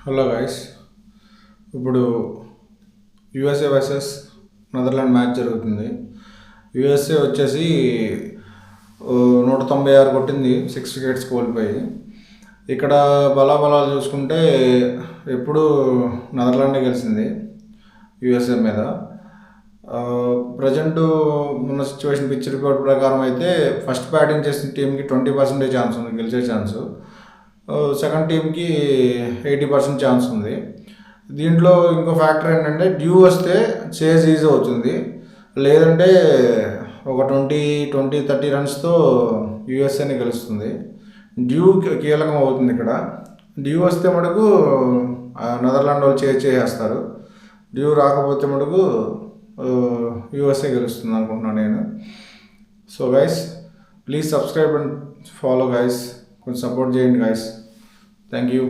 Hello guys, ఇప్పుడు USA versus Netherland match జరుగుతుంది. USA వచ్చేసి 196 కొట్టింది, 6 వికెట్స్ కోల్పోయి. ఇక్కడ బలాబలాలు చూసుకుంటే ఎప్పుడు నెదర్లాండే గెలిచింది యుఎస్ఏ మీద. ప్రజెంట్ ఉన్న సిచ్యువేషన్ పిచ్ రిపోర్ట్ ప్రకారం అయితే ఫస్ట్ బ్యాటింగ్ చేసిన టీంకి 20% ఛాన్స్ ఉంది గెలిచే ఛాన్సు. సెకండ్ టీంకి 80% ఛాన్స్ ఉంది. దీంట్లో ఇంకో ఫ్యాక్టర్ ఏంటంటే డ్యూ వస్తే చేజ్ ఈజీ అవుతుంది, లేదంటే ఒక 20-30 రన్స్తో యూఎస్ఏని గెలుస్తుంది. డ్యూ కీలకం అవుతుంది ఇక్కడ. డ్యూ వస్తే మటుకు నెదర్లాండ్ వాళ్ళు చేసేస్తారు. డ్యూ రాకపోతే మటుకు యూఎస్ఏ గెలుస్తుంది అనుకుంటున్నాను నేను. So guys, please subscribe and follow guys. కొంచెం సపోర్ట్ చేయండి గైస్. Thank you.